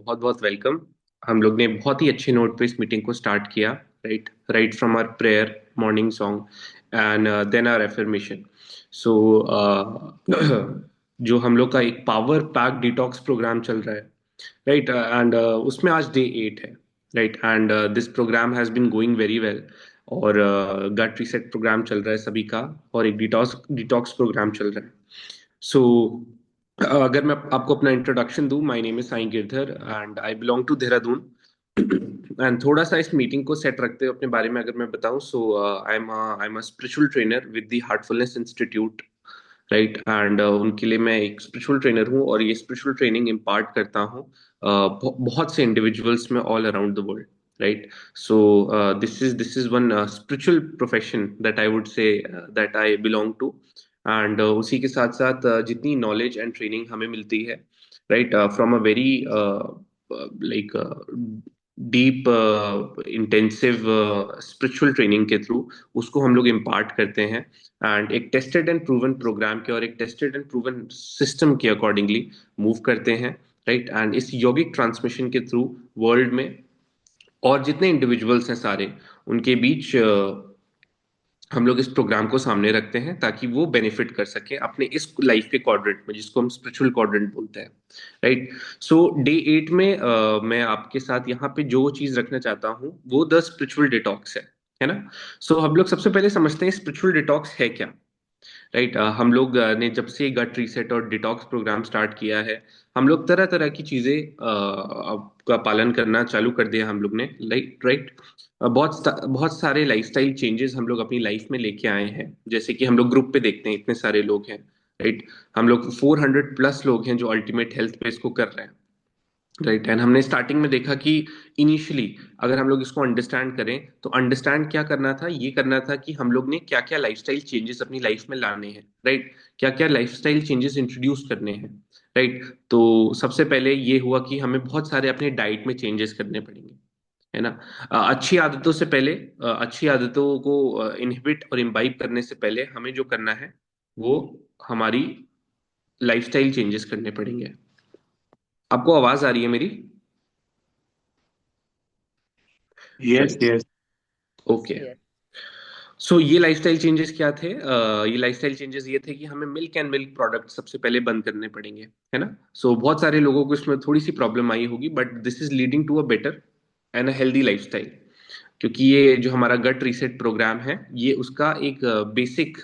बहुत बहुत वेलकम। हम लोग ने बहुत ही अच्छे नोट पे इस मीटिंग को स्टार्ट किया। Right from our prayer, morning song and then our affirmation. So जो हम लोग का एक पावर पैक डिटॉक्स प्रोग्राम चल रहा है, राइट, एंड उसमें आज डे 8 है। Right, and this program has been going very well. और गट रीसेट प्रोग्राम चल रहा है सभी का, और एक डिटॉक्स डिटॉक्स प्रोग्राम चल रहा है। सो अगर मैं आपको अपना इंट्रोडक्शन दूं, my name is Sai Girdhar and I belong to Dehradun. And थोड़ा सा इस मीटिंग को सेट रखते हुए अपने बारे में अगर मैं बताऊं, so I am a spiritual trainer with the Heartfulness Institute. Right, and उनके लिए मैं एक स्पिरिचुअल ट्रेनर हूँ, और ये स्पिरिचुअल ट्रेनिंग इम्पार्ट करता हूँ बहुत से इंडिविजुअल्स में all around the world. Right, so this is one spiritual profession that I would say that I belong to. And उसी के साथ साथ जितनी नॉलेज एंड ट्रेनिंग हमें मिलती है, right, from a very like deep intensive spiritual training के through, उसको हम लोग इम्पार्ट करते हैं। एंड एक टेस्टेड एंड प्रूवन प्रोग्राम के और एक टेस्टेड एंड प्रूवन सिस्टम के अकॉर्डिंगली मूव करते हैं। राइट, एंड इस यौगिक ट्रांसमिशन के थ्रू वर्ल्ड में और जितने इंडिविजुअल्स हैं सारे, उनके बीच हम लोग इस प्रोग्राम को सामने रखते हैं ताकि वो बेनिफिट कर सके अपने इस लाइफ के क्वाड्रेंट में, जिसको हम स्पिरिचुअल क्वाड्रेंट बोलते हैं। राइट, सो डे 8 में मैं आपके साथ यहाँ पे जो चीज रखना चाहता हूँ वो द स्पिरिचुअल डिटॉक्स है ना। सो हम लोग सबसे पहले समझते हैं स्पिरिचुअल डिटॉक्स है क्या। राइट, हम लोग ने जब से गट रीसेट और डिटॉक्स प्रोग्राम स्टार्ट किया है, हम लोग तरह तरह की चीजें का पालन करना चालू कर दिया हम लोग ने। राइट, बहुत सारे लाइफस्टाइल चेंजेस हम लोग अपनी लाइफ में लेके आए हैं, जैसे कि हम लोग ग्रुप पे देखते हैं इतने सारे लोग हैं। राइट, हम लोग 400 प्लस लोग हैं जो अल्टीमेट हेल्थ पे इसको कर रहे हैं। राइट, एंड हमने स्टार्टिंग में देखा कि इनिशियली अगर हम लोग इसको अंडरस्टैंड करें, तो अंडरस्टैंड क्या करना था, ये करना था कि हम लोग ने क्या क्या लाइफस्टाइल चेंजेस अपनी लाइफ में लाने हैं। राइट, क्या क्या लाइफस्टाइल चेंजेस इंट्रोड्यूस करने हैं। राइट, तो सबसे पहले ये हुआ कि हमें बहुत सारे अपने डाइट में चेंजेस करने पड़ेंगे, है ना। अच्छी आदतों से पहले, अच्छी आदतों को इनहिबिट और इम्बाइब करने से पहले हमें जो करना है वो हमारी लाइफस्टाइल चेंजेस करने पड़ेंगे। आपको आवाज आ रही है मेरी? Yes yes. ओके। सो ये लाइफस्टाइल चेंजेस क्या थे? ये लाइफस्टाइल चेंजेस ये थे कि हमें मिल्क एंड मिल्क प्रोडक्ट सबसे पहले बंद करने पड़ेंगे, है ना। सो बहुत सारे लोगों को इसमें थोड़ी सी प्रॉब्लम आई होगी, but this is leading to a better and a healthy lifestyle. क्योंकि ये जो हमारा गट रीसेट प्रोग्राम है, ये उसका एक बेसिक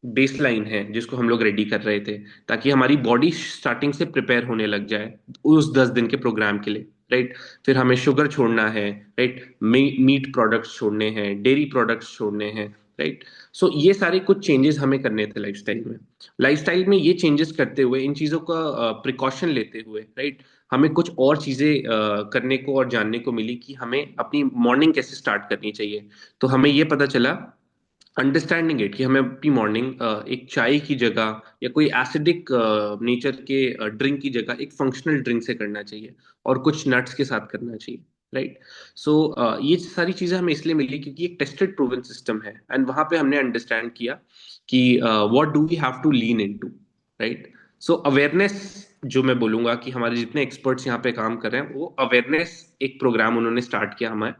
बेसलाइन है जिसको हम लोग रेडी कर रहे थे, ताकि हमारी बॉडी स्टार्टिंग से प्रिपेयर होने लग जाए उस 10 दिन के प्रोग्राम के लिए। राइट, फिर हमें शुगर छोड़ना है। राइट, मीट प्रोडक्ट्स छोड़ने हैं, डेयरी प्रोडक्ट्स छोड़ने हैं। राइट, सो ये सारे कुछ चेंजेस हमें करने थे लाइफस्टाइल में ये चेंजेस करते हुए, इन चीजों का प्रिकॉशन लेते हुए, राइट, हमें कुछ और चीजें करने को और जानने को मिली कि हमें अपनी मॉर्निंग कैसे स्टार्ट करनी चाहिए। तो हमें ये पता चला, अंडरस्टैंडिंग इट, कि हमें अपनी मॉर्निंग एक चाय की जगह या कोई एसिडिक नेचर के ड्रिंक की जगह एक फंक्शनल ड्रिंक से करना चाहिए, और कुछ नट्स के साथ करना चाहिए। राइट, सो ये सारी चीजें हमें इसलिए मिली क्योंकि एक टेस्टेड प्रूवन सिस्टम है, एंड वहां पे हमने अंडरस्टैंड किया कि what do we have to lean into. Right, so awareness, जो मैं बोलूंगा कि हमारे जितने एक्सपर्ट्स यहाँ पे काम कर रहे हैं, वो अवेयरनेस एक प्रोग्राम उन्होंने स्टार्ट किया हमारे,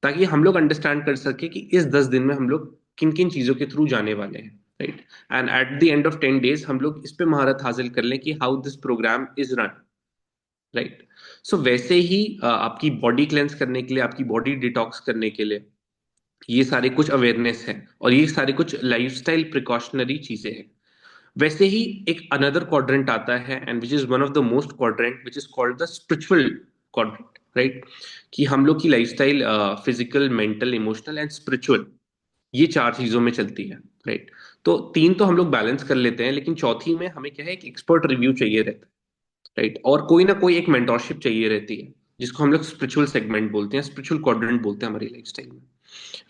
ताकि हम लोग अंडरस्टैंड कर सके कि इस 10 दिन में हम लोग किन किन चीजों के थ्रू जाने वाले हैं। Right, and at the end of 10 days हम लोग इस पे महारत हासिल कर लें कि how this programme is run. Right, so वैसे ही आपकी बॉडी क्लेंस करने के लिए, आपकी बॉडी डिटॉक्स करने के लिए, ये सारे कुछ अवेयरनेस है और ये सारे कुछ लाइफस्टाइल प्रिकॉशनरी चीजें हैं। वैसे ही एक अनदर क्वाड्रेंट आता है, and which is one of the most quadrant, which is called the spiritual quadrant. Right, कि हम लोग की lifestyle physical, mental, emotional and spiritual, ये चार चीजों में चलती है। राइट, तो तीन तो हम लोग बैलेंस कर लेते हैं, लेकिन चौथी में हमें क्या है, एक एक्सपर्ट रिव्यू चाहिए रहता है। राइट, और कोई ना कोई एक मेंटोरशिप चाहिए रहती है, जिसको हम लोग स्पिरिचुअल सेगमेंट बोलते हैं, स्पिरिचुअल क्वाड्रेंट बोलते हैं हमारी लाइफस्टाइल में।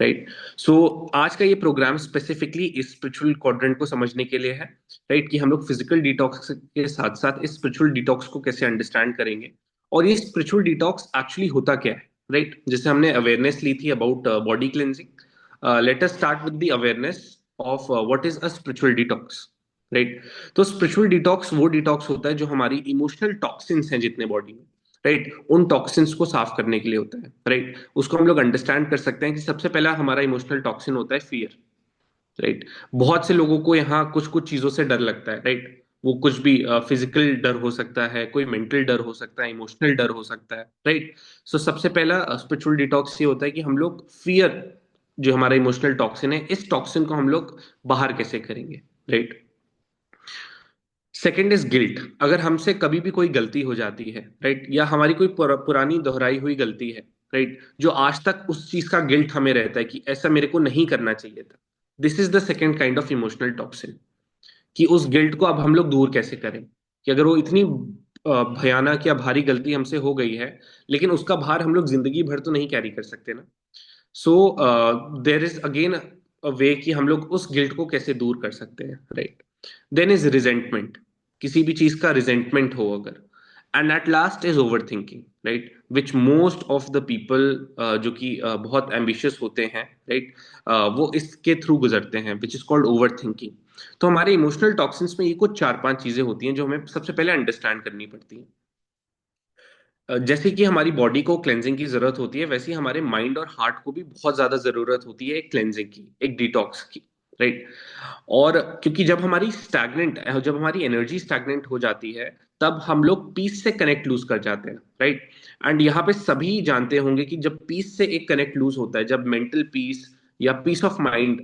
राइट, सो आज का ये प्रोग्राम स्पेसिफिकली इस स्पिरिचुअल क्वाड्रेंट को समझने के लिए है। राइट, कि हम लोग फिजिकल डिटॉक्स के साथ साथ इस स्पिरिचुअल डिटॉक्स को कैसे अंडरस्टैंड करेंगे, और ये स्पिरिचुअल डिटॉक्स एक्चुअली होता क्या है। राइट, जैसे हमने अवेयरनेस ली थी about body cleansing, let us start with the awareness of what is a spiritual detox. Right, तो स्पिरिचुअल डिटॉक्स वो डिटॉक्स होता है जो हमारी इमोशनल टॉक्सिन्स हैं जितने बॉडी में, राइट, उन टॉक्सिन्स को साफ करने के लिए होता है। राइट, उसको हम लोग अंडरस्टैंड कर सकते हैं कि सबसे पहला हमारा इमोशनल टॉक्सिन होता है फियर। राइट, बहुत से लोगों को यहाँ कुछ कुछ चीजों से डर लगता है। राइट, वो कुछ भी फिजिकल डर हो सकता है, कोई मेंटल डर हो सकता है, इमोशनल डर हो सकता है। राइट, सो सबसे पहला स्पिरिचुअल डिटॉक्स ये होता है कि हम लोग फियर, जो हमारा इमोशनल टॉक्सिन है, इस टॉक्सिन को हम लोग बाहर कैसे करेंगे। Right, second is guilt. अगर हमसे कभी भी कोई गलती हो जाती है, राइट, या हमारी कोई पुरानी दोहराई हुई गलती है, राइट, जो आज तक उस चीज का गिल्ट हमें रहता है कि ऐसा मेरे को नहीं करना चाहिए था, this is the second kind of emotional toxin. कि उस गिल्ट को अब हम लोग दूर कैसे करें, कि अगर वो इतनी भयानक या भारी गलती हमसे हो गई है, लेकिन उसका भार हम लोग जिंदगी भर तो नहीं कैरी कर सकते ना। सो देर इज अगेन अ वे कि हम लोग उस गिल्ट को कैसे दूर कर सकते हैं। Right, then is resentment. किसी भी चीज का रिजेंटमेंट हो अगर, and at last is over thinking. Right, which most of the people जो कि बहुत एम्बिशियस होते हैं, राइट, वो इसके थ्रू गुजरते हैं, which is called over thinking. तो हमारे इमोशनल टॉक्सिन्स में ये कुछ चार पांच चीजें होती हैं जो हमें सबसे पहले अंडरस्टैंड करनी पड़ती हैं। जैसे कि हमारी बॉडी को क्लेंजिंग की जरूरत होती है, वैसे ही हमारे माइंड और हार्ट को भी बहुत ज्यादा जरूरत होती है एक क्लेंजिंग की, एक डिटॉक्स की। राइट, और क्योंकि जब हमारी एनर्जी स्टैग्नेंट हो जाती है, तब हम लोग पीस से कनेक्ट लूज कर जाते हैं। राइट, एंड यहाँ पे सभी जानते होंगे कि जब पीस से एक कनेक्ट लूज होता है, जब मेंटल पीस या पीस ऑफ माइंड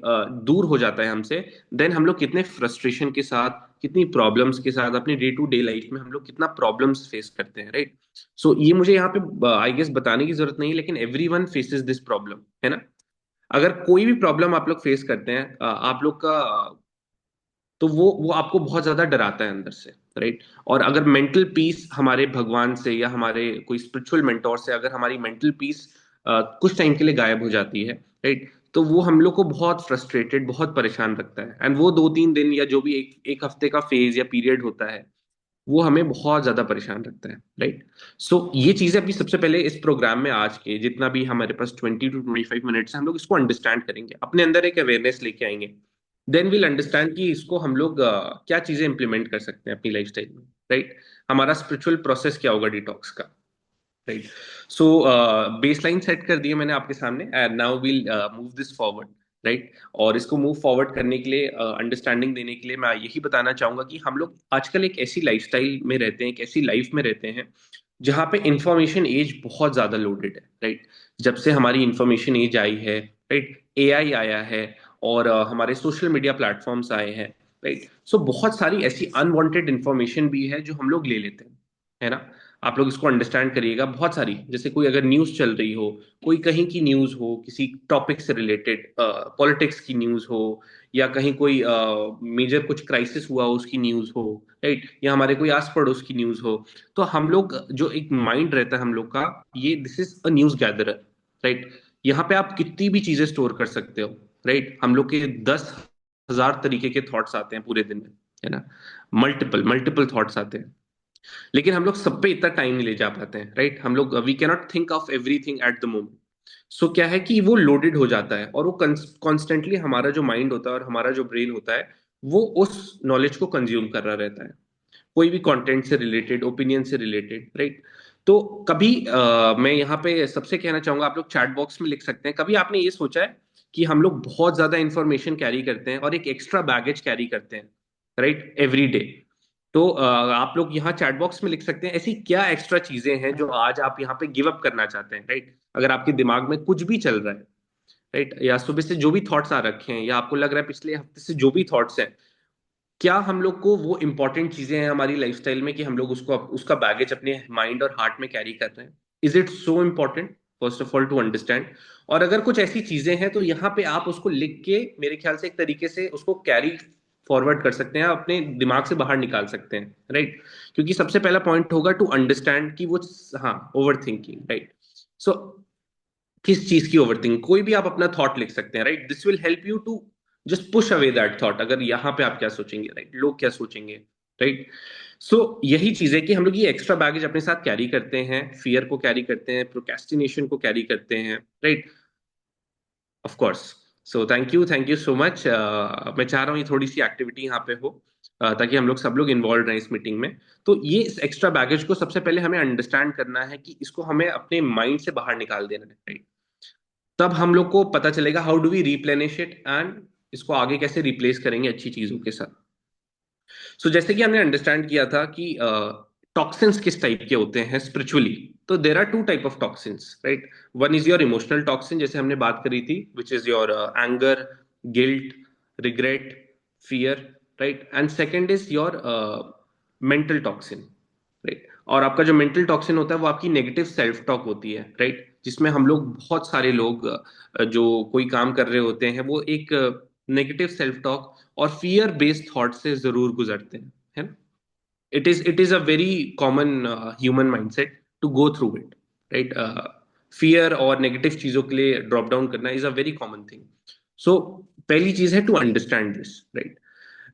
दूर हो जाता है हमसे, देन हम लोग कितने फ्रस्ट्रेशन के साथ, कितनी प्रॉब्लम्स के साथ अपनी डे टू डे लाइफ में हम लोग कितना प्रॉब्लम्स फेस करते हैं। राइट, सो ये मुझे यहाँ पे आई गेस बताने की जरूरत नहीं, लेकिन every one faces this problem, है ना। अगर कोई भी प्रॉब्लम आप लोग फेस करते हैं, आप लोग का तो वो आपको बहुत ज्यादा डराता है अंदर से। राइट, और अगर मेंटल पीस हमारे भगवान से या हमारे कोई स्पिरिचुअल मेंटोर से अगर हमारी मेंटल पीस कुछ टाइम के लिए गायब हो जाती है, राइट, तो वो हम लोग को बहुत फ्रस्ट्रेटेड, बहुत परेशान रखता है। एंड वो 2-3 दिन या जो भी एक हफ्ते का फेज या पीरियड होता है, वो हमें बहुत ज्यादा परेशान रखता है। राइट, सो ये चीजें अभी सबसे पहले इस प्रोग्राम में आज के जितना भी हमारे पास 20 to 25 मिनट्स है, हम लोग इसको अंडरस्टैंड करेंगे, अपने अंदर एक अवेयरनेस लेके आएंगे। देन विल अंडरस्टैंड कि इसको हम लोग क्या चीजें इंप्लीमेंट कर सकते हैं अपनी लाइफस्टाइल में। राइट, हमारा स्पिरिचुअल प्रोसेस क्या होगा डिटॉक्स का। राइट, सो बेसलाइन सेट कर दिए मैंने आपके सामने, and now will move this forward. Right, और इसको मूव फॉरवर्ड करने के लिए, अंडरस्टैंडिंग देने के लिए, मैं यही बताना चाहूंगा कि हम लोग आजकल एक ऐसी लाइफस्टाइल में रहते हैं, एक ऐसी लाइफ में रहते हैं जहाँ पे इंफॉर्मेशन एज बहुत ज्यादा लोडेड है। राइट, जब से हमारी इंफॉर्मेशन एज आई है, राइट, एआई आया है, और हमारे सोशल मीडिया प्लेटफॉर्म्स आए हैं। राइट, सो बहुत सारी ऐसी अनवांटेड इंफॉर्मेशन भी है जो हम लोग ले लेते हैं, है ना। आप लोग इसको अंडरस्टैंड करिएगा, बहुत सारी, जैसे कोई अगर न्यूज चल रही हो, कोई कहीं की न्यूज हो, किसी टॉपिक से रिलेटेड, पॉलिटिक्स की न्यूज हो, या कहीं कोई मेजर कुछ क्राइसिस हुआ हो उसकी न्यूज हो, राइट, या हमारे कोई आस पड़ोस की न्यूज हो, तो हम लोग जो एक माइंड रहता है हम लोग का, ये this is a news gatherer. Right, यहाँ पे आप कितनी भी चीजें स्टोर कर सकते हो। राइट, हम लोग के 10,000 तरीके के थॉट्स आते हैं पूरे दिन में, है ना। मल्टीपल मल्टीपल थॉट्स आते हैं, लेकिन हम लोग सब पे इतना टाइम नहीं ले जा पाते हैं। राइट, हम लोग we cannot think of everything at the moment. So क्या है कि वो लोडेड हो जाता है, और वो कॉन्स्टेंटली हमारा जो माइंड होता है और हमारा जो ब्रेन होता है, वो उस नॉलेज को कंज्यूम कर रहा रहता है, कोई भी कंटेंट से रिलेटेड, ओपिनियन से रिलेटेड। राइट, तो कभी मैं यहाँ पे सबसे कहना चाहूंगा, आप लोग चैट बॉक्स में लिख सकते हैं, कभी आपने ये सोचा है कि हम लोग बहुत ज्यादा इंफॉर्मेशन कैरी करते हैं और एक एक्स्ट्रा बैगेज कैरी करते हैं, राइट, एवरी डे। तो आप लोग यहाँ चैट बॉक्स में लिख सकते हैं ऐसी क्या एक्स्ट्रा चीजें हैं जो आज आप यहाँ पे गिव अप करना चाहते हैं। राइट, अगर आपके दिमाग में कुछ भी चल रहा है, राइट, या सुबह से जो भी थॉट्स आ रखे हैं, या आपको लग रहा है पिछले हफ्ते से जो भी थॉट्स हैं, क्या हम लोग को वो इंपॉर्टेंट चीजें हैं हमारी लाइफस्टाइल में कि हम लोग उसको उसका बैगेज अपने माइंड और हार्ट में कैरी कर रहे हैं। Is it so important, first of all to understand. और अगर कुछ ऐसी चीजें हैं, तो यहाँ पे आप उसको लिख के मेरे ख्याल से एक तरीके से उसको कैरी फॉरवर्ड कर सकते हैं, अपने दिमाग से बाहर निकाल सकते हैं। राइट, क्योंकि सबसे पहला पॉइंट होगा टू अंडरस्टैंड कि वो, हाँ, ओवर थिंकिंग। राइट, सो किस चीज की ओवरथिंक, कोई भी आप अपना थॉट लिख सकते हैं। Right, this will help you to just push away that thought, अगर यहाँ पे आप क्या सोचेंगे, राइट, लोग क्या सोचेंगे। राइट, सो यही चीज है कि हम लोग ये एक्स्ट्रा बैगेज अपने साथ कैरी करते हैं, फियर को कैरी करते हैं, प्रोकेस्टिनेशन को कैरी करते हैं। Right, of course. So thank you so much. मैं चाह रहा हूँ ये थोड़ी सी एक्टिविटी यहाँ पे हो, ताकि हम लोग सब लोग इन्वॉल्व रहें इस मीटिंग में। तो ये इस एक्स्ट्रा बैगेज को सबसे पहले हमें अंडरस्टैंड करना है कि इसको हमें अपने माइंड से बाहर निकाल देना है, right? तब हम लोग को पता चलेगा how do we replenish it and इसको आगे कैसे रिप्लेस करेंगे अच्छी चीजों के साथ। सो जैसे कि हमने अंडरस्टैंड किया था कि टॉक्सिन्स किस टाइप के होते हैं स्पिरिचुअली। तो there are two type of toxins, right. One is your emotional toxin, जैसे हमने बात करी थी, which is your anger, guilt, regret, fear, right. And second is your mental toxin, right. और आपका जो मेंटल टॉक्सिन होता है वो आपकी नेगेटिव सेल्फ टॉक होती है, राइट। जिसमें हम लोग, बहुत सारे लोग जो कोई काम कर रहे होते हैं वो एक नेगेटिव सेल्फ टॉक और फियर बेस्ड थॉट से जरूर गुजरते हैं, है ना। it is a very common human mindset to go through it, right? Fear और नेगेटिव चीजों के लिए ड्रॉप डाउन करना is a very common thing. So पहली चीज है to understand this, right.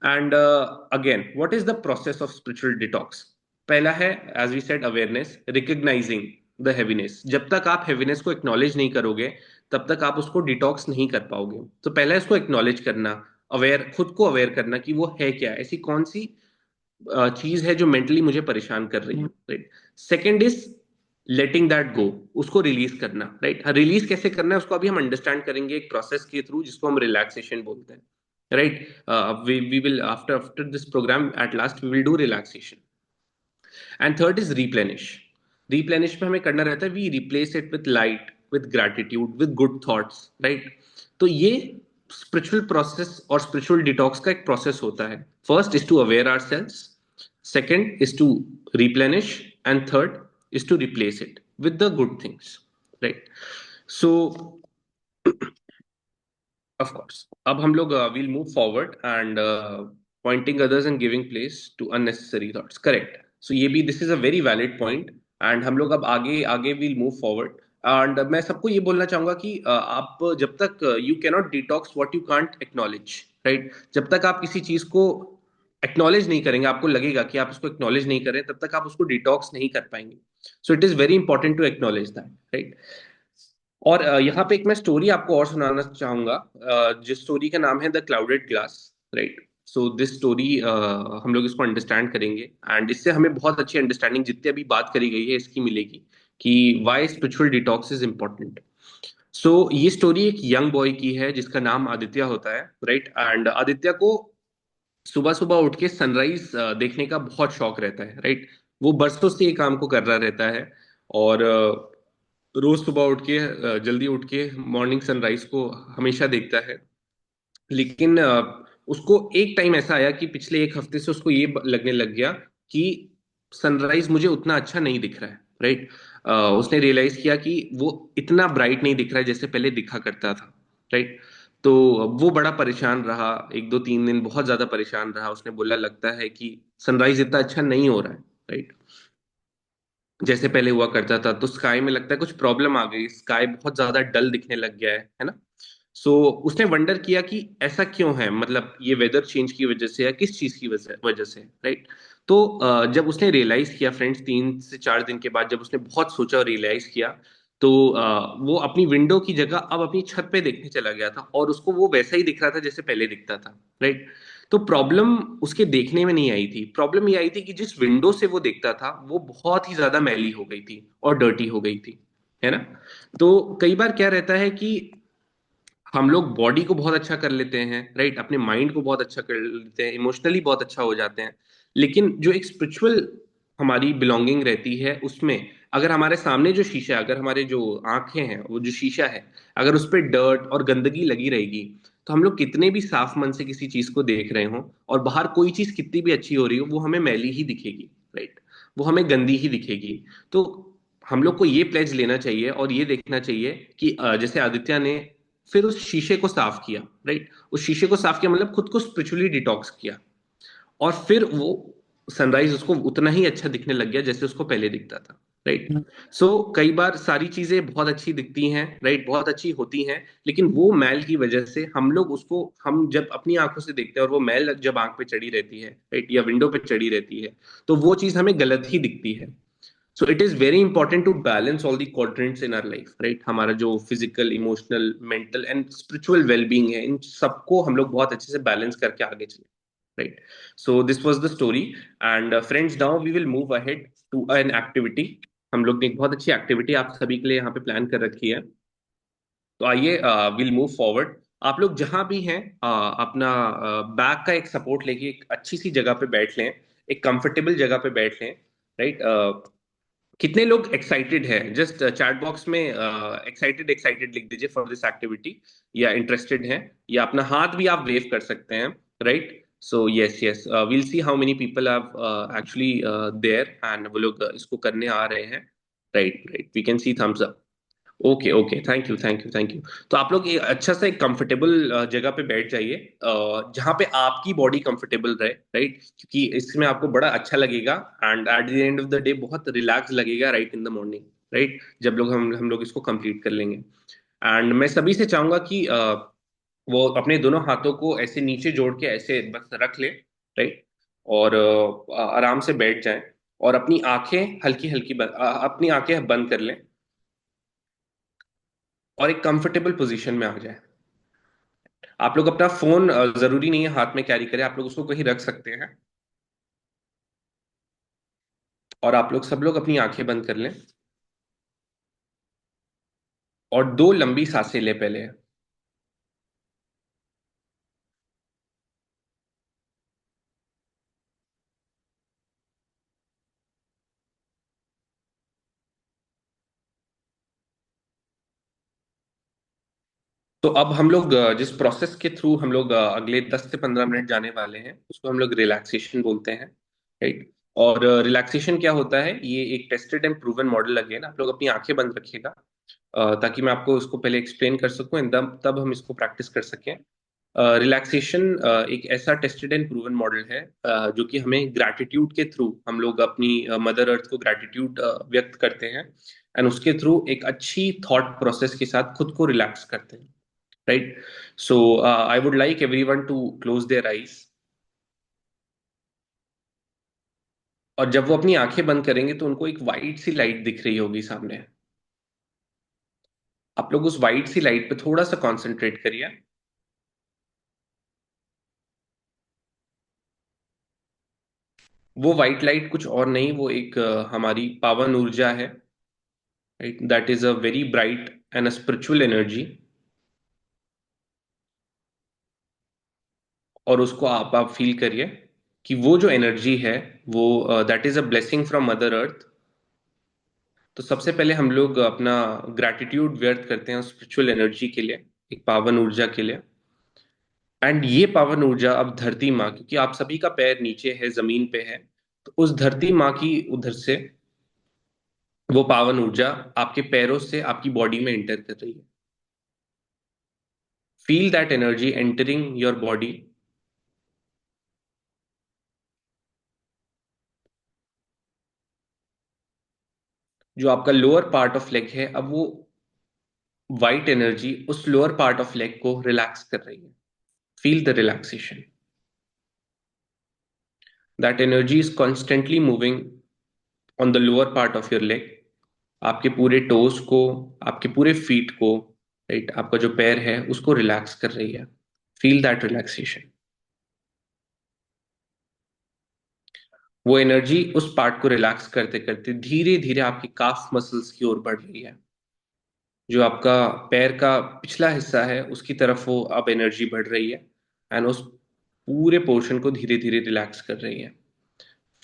And again, what is the process of spiritual detox? पहला है, as we said, awareness, recognising the heaviness. जब तक आप हैवीनेस को एक्नॉलेज नहीं करोगे तब तक आप उसको डिटॉक्स नहीं कर पाओगे। तो पहला है इसको एक्नॉलेज करना, अवेयर, खुद को अवेयर करना कि वो है क्या, ऐसी कौन सी चीज है जो मेंटली मुझे परेशान कर रही है, right. Second is letting that go, उसको रिलीज करना, राइट। रिलीज कैसे करना है उसको अभी हम अंडरस्टैंड करेंगे एक प्रोसेस के थ्रू जिसको हम रिलैक्सेशन बोलते हैं, right. We will after after this program at last we will do relaxation. And third is replenish. Replenish में हमें करना रहता है we replace it with light, with gratitude, with good thoughts, right. तो ये स्पिरिचुअल प्रोसेस और spiritual detox का एक प्रोसेस होता है। First is to aware ourselves, second is to replenish, and third is to replace it with the good things, right? So of course अब हम लोग we'll move forward and pointing others and giving place to unnecessary thoughts, correct? So ये भी, this is a very valid point, and हम लोग अब आगे आगे we'll move forward। एंड मैं सबको ये बोलना चाहूंगा कि आप जब तक you cannot detox what you can't acknowledge, right. जब तक आप किसी चीज को एक्नॉलेज नहीं करेंगे, आपको लगेगा कि आप उसको एक्नॉलेज नहीं कर रहे, तब तक आप उसको डिटॉक्स नहीं कर पाएंगे। So it is very important to acknowledge that, right. और यहाँ पे एक मैं स्टोरी आपको और सुनाना चाहूंगा, जिस स्टोरी का नाम है the clouded glass, right. So this story हम लोग इसको अंडरस्टैंड करेंगे एंड इससे हमें बहुत अच्छी अंडरस्टैंडिंग जितनी अभी बात करी गई है इसकी मिलेगी कि why spiritual detox is important. So ये स्टोरी एक यंग बॉय की है जिसका नाम आदित्य होता है, राइट। एंड आदित्य को सुबह सुबह उठ के सनराइज देखने का बहुत शौक रहता है, राइट। वो बरसों से ये काम को कर रहा रहता है और रोज सुबह उठ के जल्दी उठ के मॉर्निंग सनराइज को हमेशा देखता है। लेकिन उसको एक टाइम ऐसा आया कि पिछले एक हफ्ते से उसको ये लगने लग गया कि सनराइज मुझे उतना अच्छा नहीं दिख रहा है, राइट। उसने रियलाइज किया कि वो इतना ब्राइट नहीं दिख रहा है जैसे पहले दिखा करता था, राइट। तो वो बड़ा परेशान रहा, एक दो तीन दिन बहुत ज्यादा परेशान रहा। उसने बोला लगता है कि सनराइज इतना अच्छा नहीं हो रहा है, राइट, जैसे पहले हुआ करता था। तो स्काई में लगता है कुछ प्रॉब्लम आ गई, स्काई बहुत ज्यादा डल दिखने लग गया है ना। सो उसने वंडर किया कि ऐसा क्यों है, मतलब ये वेदर चेंज की वजह से या किस चीज की वजह वजह से, राइट। तो जब उसने रियलाइज किया फ्रेंड्स, 3 से 4 दिन के बाद जब उसने बहुत सोचा और रियलाइज किया, तो वो अपनी विंडो की जगह अब अपनी छत पे देखने चला गया था और उसको वो वैसा ही दिख रहा था जैसे पहले दिखता था, राइट। तो प्रॉब्लम उसके देखने में नहीं आई थी, प्रॉब्लम ये आई थी कि जिस विंडो से वो देखता था वो बहुत ही ज्यादा मैली हो गई थी और डर्टी हो गई थी, है ना। तो कई बार क्या रहता है कि हम लोग बॉडी को बहुत अच्छा कर लेते हैं, राइट, अपने माइंड को बहुत अच्छा कर लेते हैं, इमोशनली बहुत अच्छा हो जाते हैं, लेकिन जो एक स्पिरिचुअल हमारी बिलोंगिंग रहती है उसमें अगर हमारे सामने जो शीशा है, अगर हमारे जो आंखें हैं वो जो शीशा है, अगर उस पर डर्ट और गंदगी लगी रहेगी तो हम लोग कितने भी साफ मन से किसी चीज को देख रहे हो और बाहर कोई चीज कितनी भी अच्छी हो रही हो वो हमें मैली ही दिखेगी, राइट, वो हमें गंदी ही दिखेगी। तो हम लोग को ये प्लेज लेना चाहिए और ये देखना चाहिए कि जैसे आदित्य ने फिर उस शीशे को साफ किया, राइट, उस शीशे को साफ किया मतलब खुद को स्पिरिचुअली डिटॉक्स किया और फिर वो सनराइज उसको उतना ही अच्छा दिखने लग गया जैसे उसको पहले दिखता था, राइट। सो कई बार सारी चीजें बहुत अच्छी दिखती हैं, राइट, बहुत अच्छी होती हैं, लेकिन वो मैल की वजह से हम लोग उसको, हम जब अपनी आंखों से देखते हैं और वो मैल जब आंख पे चढ़ी रहती है, राइट, या विंडो पे चढ़ी रहती है, तो वो चीज हमें गलत ही दिखती है। So it is very important to balance all the quadrants in our life, right. हमारा जो physical, emotional, mental and spiritual wellbeing है, इन सबको हम लोग बहुत अच्छे से बैलेंस करके आगे चले। right? So this was the story, and friends, now we will move ahead to an activity. हम लोग ने एक बहुत अच्छी एक्टिविटी आप सभी के लिए यहाँ पे प्लान कर रखी है। तो आइए, विल मूव फॉरवर्ड। आप लोग जहां भी हैं, अपना बैक का एक सपोर्ट लेके एक अच्छी सी जगह पे बैठ लें, एक कंफर्टेबल जगह पे बैठ लें, राइट? कितने लोग एक्साइटेड हैं? जस्ट चैट बॉक्स में एक्साइटेड एक्साइटेड लिख दीजिए फॉर दिस एक्टिविटी, या इंटरेस्टेड हैं, या अपना हाथ भी आप वेव कर सकते हैं, right? So yes yes, will see how many people are actually there, and वो लोग इसको करने आ रहे हैं, right right, we can see thumbs up. Okay okay, thank you thank you thank you. तो आप लोग एक अच्छा सा एक कंफर्टेबल जगह पे बैठ जाइए, जहाँ पे आपकी बॉडी कंफर्टेबल रहे, राइट? क्योंकि इसमें आपको बड़ा अच्छा लगेगा, and at the end of the day बहुत रिलैक्स लगेगा, right in the morning, right? जब लोग हम लोग इसको कंप्लीट कर लेंगे। एंड मैं सभी से चाहूंगा कि वो अपने दोनों हाथों को ऐसे नीचे जोड़ के ऐसे बस रख ले, राइट? और आराम से बैठ जाएं, और अपनी आंखें हल्की हल्की अपनी आंखें बंद कर लें, और एक कंफर्टेबल पोजीशन में आ जाए। आप लोग अपना फोन जरूरी नहीं है हाथ में कैरी करें, आप लोग उसको कहीं रख सकते हैं, और आप लोग सब लोग अपनी आंखें बंद कर लें, और दो लंबी सांसें लें पहले। तो अब हम लोग जिस प्रोसेस के थ्रू हम लोग अगले 10 से 15 मिनट जाने वाले हैं, उसको हम लोग रिलैक्सेशन बोलते हैं, राइट? और रिलैक्सेशन क्या होता है, ये एक tested and proven model. Again आप लोग अपनी आंखें बंद रखिएगा, ताकि मैं आपको उसको पहले एक्सप्लेन कर सकूं, एंड तब हम इसको प्रैक्टिस कर सकें। रिलैक्सेशन एक ऐसा टेस्टेड एंड प्रूवन मॉडल है, जो कि हमें ग्रैटिट्यूड के थ्रू, हम लोग अपनी मदर अर्थ को ग्रैटिट्यूड व्यक्त करते हैं, एंड उसके थ्रू एक अच्छी थॉट प्रोसेस के साथ खुद को रिलैक्स करते हैं, right? So I would like everyone to close their eyes, और जब वो अपनी आंखें बंद करेंगे तो उनको एक वाइट सी लाइट दिख रही होगी सामने। आप लोग उस वाइट सी लाइट पे थोड़ा सा कॉन्सेंट्रेट करिए। वो वाइट लाइट कुछ और नहीं, वो एक हमारी पावन ऊर्जा है, right? That is a very bright and a spiritual energy. और उसको आप फील करिए कि वो जो एनर्जी है, वो that is a blessing from mother earth. तो सबसे पहले हम लोग अपना ग्रैटिट्यूड व्यक्त करते हैं स्पिरिचुअल एनर्जी के लिए, एक पावन ऊर्जा के लिए। एंड ये पावन ऊर्जा अब धरती माँ, क्योंकि आप सभी का पैर नीचे है, जमीन पे है, तो उस धरती माँ की उधर से वो पावन ऊर्जा आपके पैरों से आपकी बॉडी में एंटर कर रही है। Feel that energy entering your body. जो आपका लोअर पार्ट ऑफ लेग है, अब वो वाइट एनर्जी उस लोअर पार्ट ऑफ लेग को रिलैक्स कर रही है। Feel the relaxation. That energy is constantly moving on the lower part of your leg, आपके पूरे टोस को, आपके पूरे फीट को, राइट? आपका जो पैर है उसको रिलैक्स कर रही है। Feel that relaxation. वो एनर्जी उस पार्ट को रिलैक्स करते करते धीरे धीरे आपकी काफ मसल्स की ओर बढ़ रही है। जो आपका पैर का पिछला हिस्सा है उसकी तरफ वो अब एनर्जी बढ़ रही है, एंड उस पूरे पोर्शन को धीरे धीरे रिलैक्स कर रही है।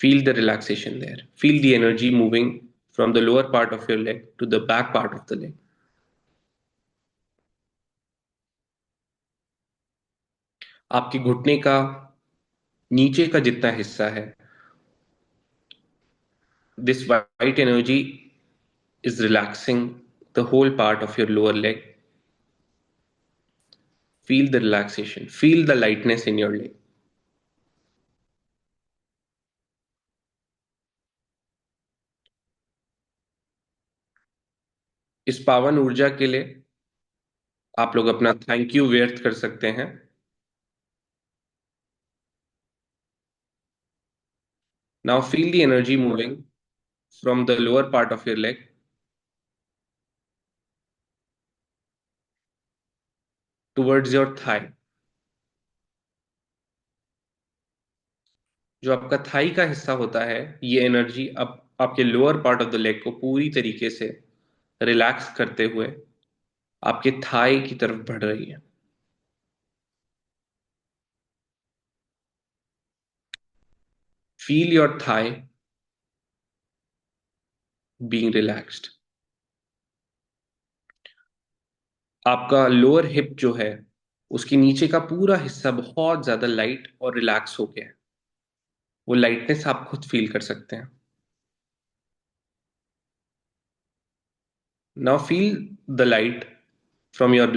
Feel the relaxation there, feel the energy moving from the lower part of your leg to the back part of the leg. आपके घुटने का नीचे का जितना हिस्सा है, this white energy is relaxing the whole part of your lower leg. Feel the relaxation, feel the lightness in your leg. इस पावन ऊर्जा के लिए आप लोग अपना थैंक यू व्यक्त कर सकते हैं। Now feel the energy moving from the lower part of your leg towards your thigh. जो आपका थाई का हिस्सा होता है, ये एनर्जी अब आपके lower part of the leg को पूरी तरीके से रिलैक्स करते हुए आपके थाई की तरफ बढ़ रही है। Feel your thigh being relaxed. आपका लोअर हिप जो है, उसके नीचे का पूरा हिस्सा बहुत ज्यादा लाइट और रिलैक्स हो गया है। वो लाइटनेस आप खुद फील कर सकते हैं। Now feel the light from your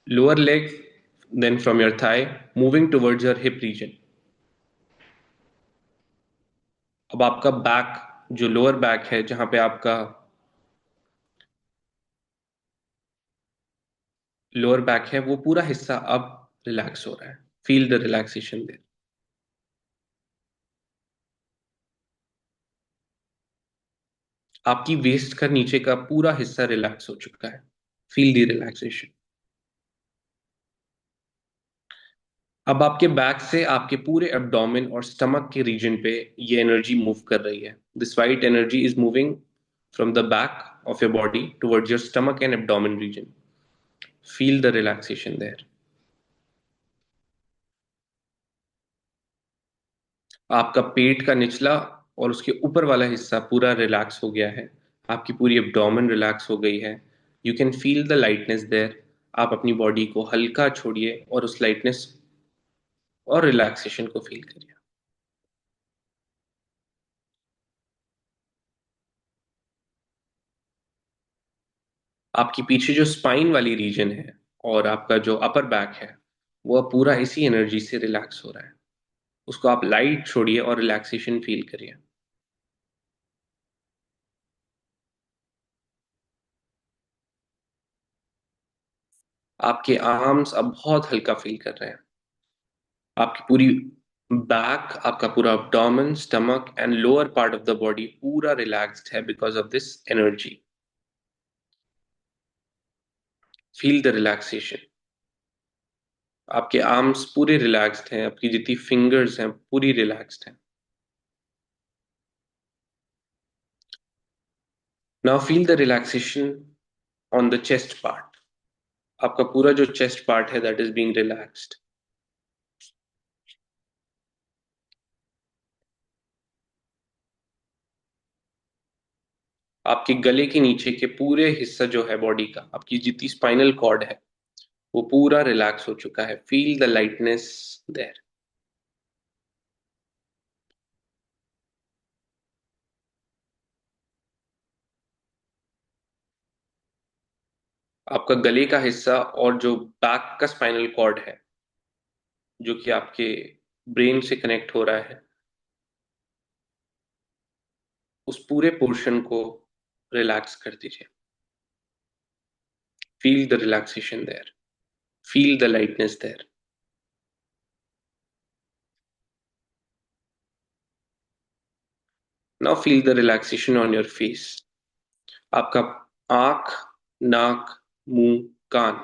lower leg, then from your thigh, moving towards your hip region. अब आपका बैक, जो लोअर बैक है, जहां पे आपका लोअर बैक है, वो पूरा हिस्सा अब रिलैक्स हो रहा है। Feel the relaxation there. आपकी वेस्ट का नीचे का पूरा हिस्सा रिलैक्स हो चुका है। Feel the relaxation. अब आपके बैक से आपके पूरे एब्डोमेन और स्टमक के रीजन पे ये एनर्जी मूव कर रही है। This white energy is moving from the back of your body towards your stomach and abdomen region. Feel the relaxation there. आपका पेट का निचला और उसके ऊपर वाला हिस्सा पूरा रिलैक्स हो गया है। आपकी पूरी एब्डोमेन रिलैक्स हो गई है। You can feel the lightness there. आप अपनी बॉडी को हल्का छोड़िए और उस लाइटनेस और रिलैक्सेशन को फील करिए। आपकी पीछे जो स्पाइन वाली रीजन है और आपका जो अपर बैक है, वो पूरा इसी एनर्जी से रिलैक्स हो रहा है। उसको आप लाइट छोड़िए और रिलैक्सेशन फील करिए। आपके आर्म्स अब बहुत हल्का फील कर रहे हैं। आपकी पूरी बैक, आपका पूरा abdomen, stomach and lower part of the body पूरा रिलैक्स्ड है because of this energy. Feel the relaxation. आपके आर्म्स पूरे रिलैक्स्ड हैं, आपकी जितनी फिंगर्स हैं पूरी रिलैक्स्ड हैं। Now feel the relaxation on the chest part. आपका पूरा जो चेस्ट पार्ट है, दैट इज बीइंग रिलैक्स्ड। आपके गले के नीचे के पूरे हिस्सा जो है बॉडी का, आपकी जितनी स्पाइनल कॉर्ड है, वो पूरा रिलैक्स हो चुका है। Feel the lightness there. आपका गले का हिस्सा और जो बैक का स्पाइनल कॉर्ड है, जो कि आपके ब्रेन से कनेक्ट हो रहा है, उस पूरे पोर्शन को रिलैक्स कर दीजिए। Feel the relaxation there. Feel the lightness there. Now feel the relaxation on your face. आपका आंख, नाक, मुंह, कान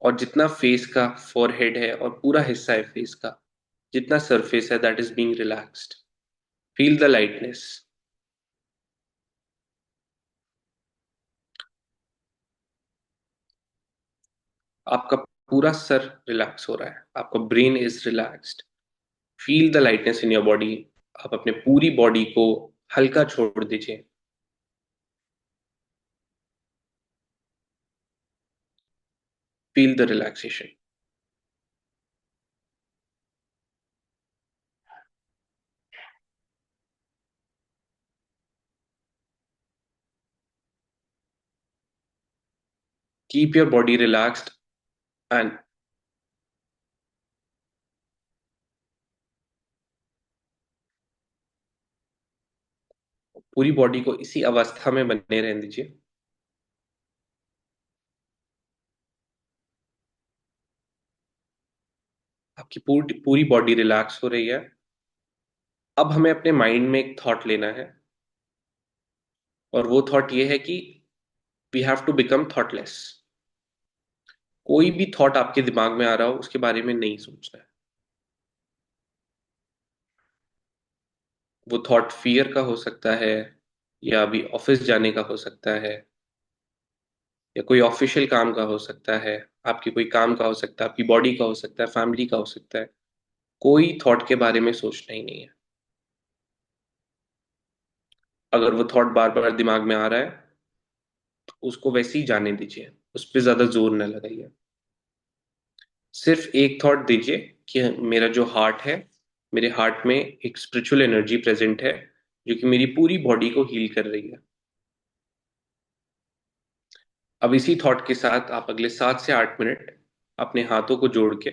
और जितना फेस का फोरहेड है और पूरा हिस्सा है फेस का, जितना सरफेस है, that is being relaxed. Feel the lightness. आपका पूरा सर रिलैक्स हो रहा है। आपका brain is relaxed. Feel the lightness in your body. आप अपने पूरी बॉडी को हल्का छोड़ दीजिए। Feel the relaxation. Keep your body relaxed and पूरी बॉडी को इसी अवस्था में बने रहने दीजिए। आपकी पूरी पूरी बॉडी रिलैक्स हो रही है। अब हमें अपने माइंड में एक थॉट लेना है, और वो थॉट ये है कि we have to become thoughtless. कोई भी थॉट आपके दिमाग में आ रहा हो, उसके बारे में नहीं सोचना है। वो थॉट फियर का हो सकता है, या अभी ऑफिस जाने का हो सकता है, या कोई ऑफिशियल काम का हो सकता है, आपके कोई काम का हो सकता है, आपकी बॉडी का हो सकता है, फैमिली का हो सकता है। कोई थॉट के बारे में सोचना ही नहीं है। अगर वो थॉट बार बार दिमाग में आ रहा है तो उसको वैसे ही जाने दीजिए, उस पर ज्यादा जोर न लगाइए। सिर्फ एक थॉट दीजिए कि मेरा जो हार्ट है, मेरे हार्ट में एक स्पिरिचुअल एनर्जी प्रेजेंट है जो कि मेरी पूरी बॉडी को हील कर रही है। अब इसी थॉट के साथ आप अगले 7 से 8 मिनट अपने हाथों को जोड़ के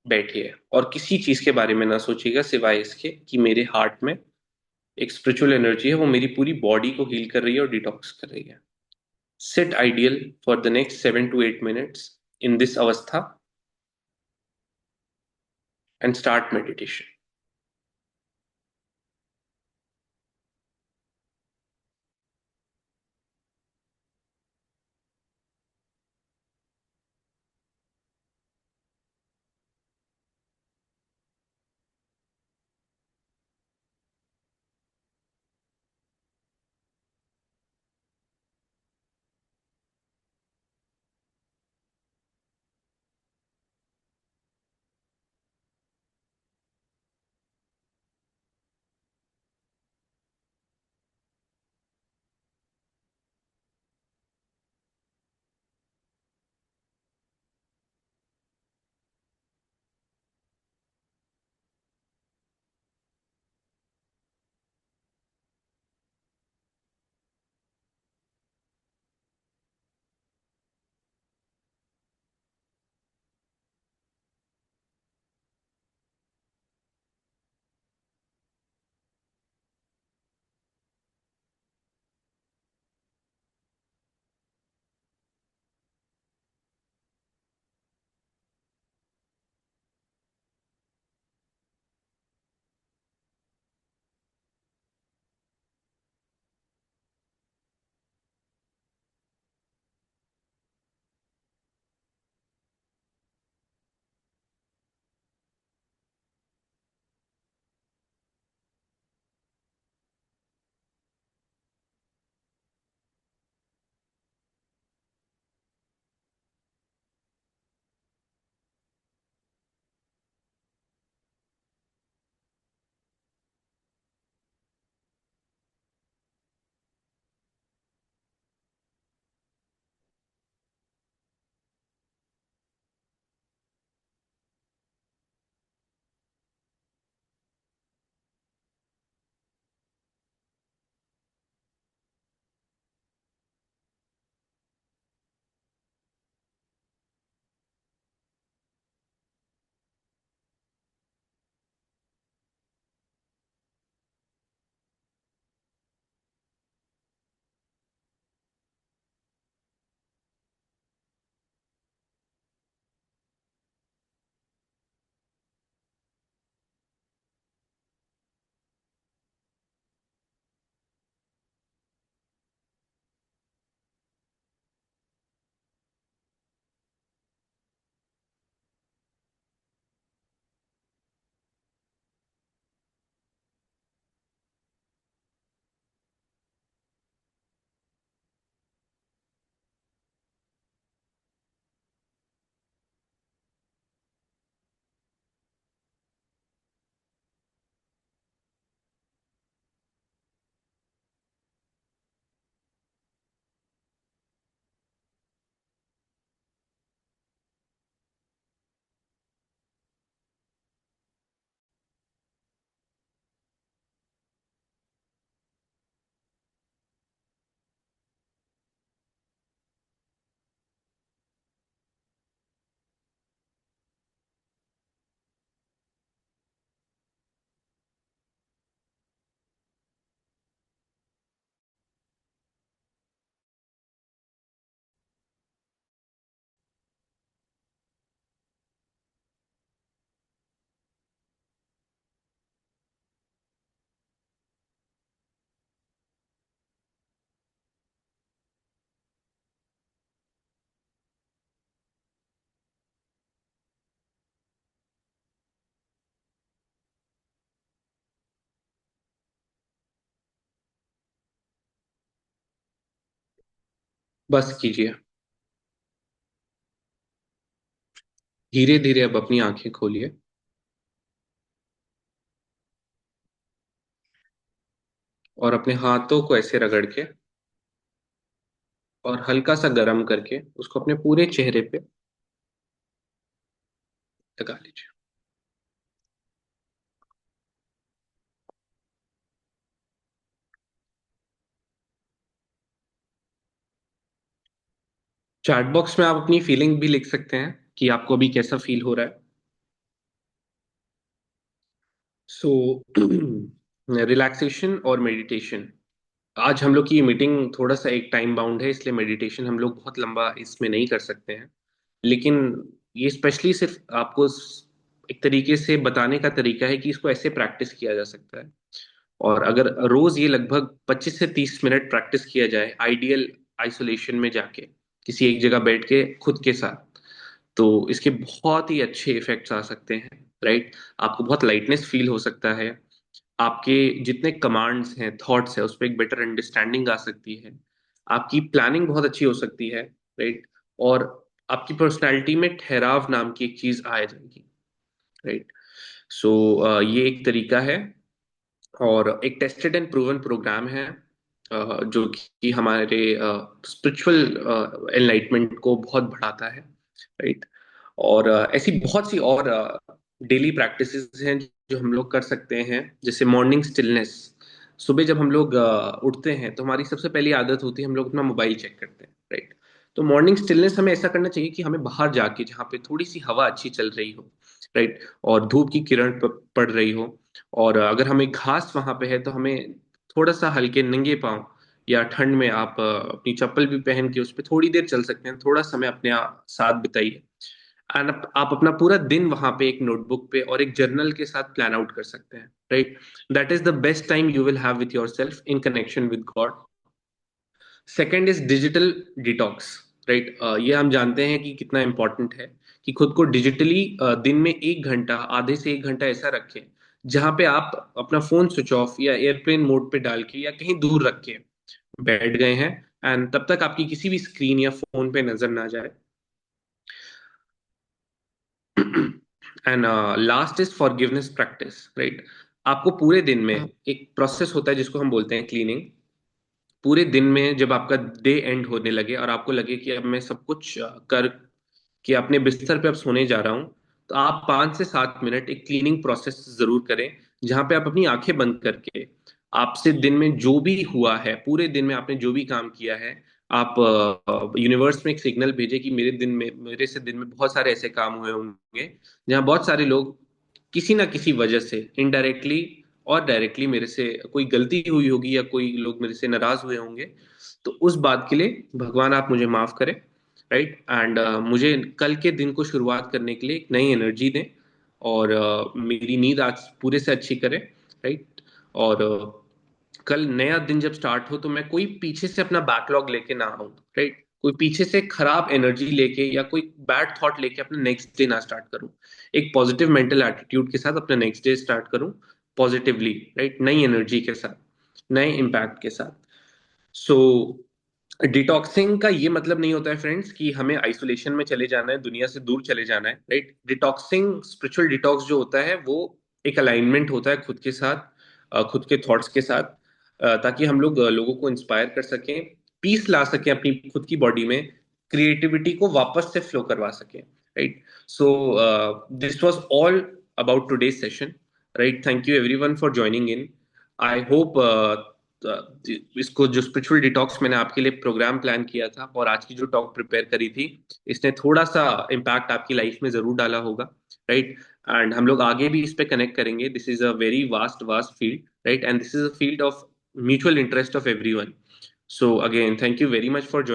बैठिए और किसी चीज के बारे में ना सोचिएगा सिवाय इसके कि मेरे हार्ट में एक स्पिरिचुअल एनर्जी है, वो मेरी पूरी बॉडी को हील कर रही है और डिटॉक्स कर रही है। Sit ideal for the next 7 to 8 minutes in this अवस्था एंड स्टार्ट मेडिटेशन। बस कीजिए। धीरे धीरे अब अपनी आंखें खोलिए और अपने हाथों को ऐसे रगड़ के और हल्का सा गर्म करके उसको अपने पूरे चेहरे पे लगा लीजिए। चैट बॉक्स में आप अपनी फीलिंग भी लिख सकते हैं कि आपको अभी कैसा फील हो रहा है। सो रिलैक्सेशन और मेडिटेशन, आज हम लोग की मीटिंग थोड़ा सा एक टाइम बाउंड है, इसलिए मेडिटेशन हम लोग बहुत लंबा इसमें नहीं कर सकते हैं। लेकिन ये स्पेशली सिर्फ आपको एक तरीके से बताने का तरीका है कि इसको ऐसे प्रैक्टिस किया जा सकता है। और अगर रोज ये लगभग 25 से 30 मिनट प्रैक्टिस किया जाए आइडियल आइसोलेशन में जाके, किसी एक जगह बैठ के खुद के साथ, तो इसके बहुत ही अच्छे इफेक्ट्स आ सकते हैं। राइट, आपको बहुत लाइटनेस फील हो सकता है। आपके जितने कमांड्स हैं, थॉट्स है, उस पर एक बेटर अंडरस्टैंडिंग आ सकती है। आपकी प्लानिंग बहुत अच्छी हो सकती है। राइट, और आपकी पर्सनालिटी में ठहराव नाम की एक चीज आ जाएगी। राइट, सो ये एक तरीका है और एक टेस्टेड एंड प्रूवन प्रोग्राम है, जो कि हमारे स्पिरिचुअल एनलाइटमेंट को बहुत बढ़ाता है। राइट, और ऐसी बहुत सी और डेली प्रैक्टिसेस हैं जो हम लोग कर सकते हैं, जैसे मॉर्निंग स्टिलनेस। सुबह जब हम लोग उठते हैं तो हमारी सबसे पहली आदत होती है हम लोग अपना मोबाइल चेक करते हैं। राइट, तो मॉर्निंग स्टिलनेस हमें ऐसा करना चाहिए कि हमें बाहर जाके, जहाँ पे थोड़ी सी हवा अच्छी चल रही हो, राइट, और धूप की किरण पड़ रही हो, और अगर हमें घास वहां पे है तो हमें थोड़ा सा हल्के नंगे पाँव, या ठंड में आप अपनी चप्पल भी पहन के उस पर थोड़ी देर चल सकते हैं, थोड़ा समय अपने साथ बिताइए। एंड आप अपना पूरा दिन वहां पे एक नोटबुक पे और एक जर्नल के साथ प्लान आउट कर सकते हैं। Right, that is the best time you will have with your self in connection with God. Second is digital detox. Right, ये हम जानते हैं कि कितना इंपॉर्टेंट है कि खुद को डिजिटली दिन में 1 घंटा, आधे से 1 घंटा ऐसा रखें जहां पे आप अपना फोन स्विच ऑफ या एयरप्लेन मोड पे डाल के या कहीं दूर रख के बैठ गए हैं, एंड तब तक आपकी किसी भी स्क्रीन या फोन पे नजर ना जाए। And last is forgiveness practice. Right, आपको पूरे दिन में एक प्रोसेस होता है जिसको हम बोलते हैं क्लीनिंग। पूरे दिन में जब आपका डे एंड होने लगे और आपको लगे कि अब मैं सब कुछ कर कि अपने बिस्तर पे अब सोने जा रहा हूं, तो आप 5 से 7 मिनट एक क्लीनिंग प्रोसेस जरूर करें, जहां पे आप अपनी आंखें बंद करके आपसे दिन में जो भी हुआ है, पूरे दिन में आपने जो भी काम किया है, आप यूनिवर्स में एक सिग्नल भेजें कि मेरे से दिन में बहुत सारे ऐसे काम हुए होंगे जहां बहुत सारे लोग किसी ना किसी वजह से इनडायरेक्टली और डायरेक्टली मेरे से कोई गलती हुई होगी, या कोई लोग मेरे से नाराज हुए होंगे। तो उस बात के लिए भगवान आप मुझे माफ करें। राइट, एंड मुझे कल के दिन को शुरुआत करने के लिए एक नई एनर्जी दें, और मेरी नींद आज पूरे से अच्छी करें। राइट, और कल नया दिन जब स्टार्ट हो तो मैं कोई पीछे से अपना बैकलॉग लेके ना आऊं। राइट, कोई पीछे से खराब एनर्जी लेके या कोई बैड थॉट लेके अपना नेक्स्ट डे ना स्टार्ट करूं। एक पॉजिटिव मेंटल एटीट्यूड के साथ अपना नेक्स्ट डे स्टार्ट करूं, पॉजिटिवली। राइट, नई एनर्जी के साथ, नए इम्पैक्ट के साथ। सो डिटॉक्सिंग का ये मतलब नहीं होता है फ्रेंड्स कि हमें आइसोलेशन में चले जाना है, दुनिया से दूर चले जाना है। राइट, डिटॉक्सिंग, स्पिरिचुअल डिटॉक्स जो होता है वो एक अलाइनमेंट होता है खुद के साथ, खुद के थॉट्स के साथ, ताकि हम लोग लोगों को इंस्पायर कर सकें, पीस ला सकें अपनी खुद की बॉडी में, क्रिएटिविटी को वापस से फ्लो करवा सकें। Right, so this was all about today's session. Right, thank you everyone for joining in. I hope इसको, जो स्पिरिचुअल डिटॉक्स मैंने आपके लिए प्रोग्राम प्लान किया था और आज की जो टॉक प्रिपेयर करी थी, इसने थोड़ा सा इम्पैक्ट आपकी लाइफ में जरूर डाला होगा। राइट, एंड हम लोग आगे भी इस पे कनेक्ट करेंगे। This is a very vast vast field. Right, and this is a field of mutual interest of everyone. So again thank you very much for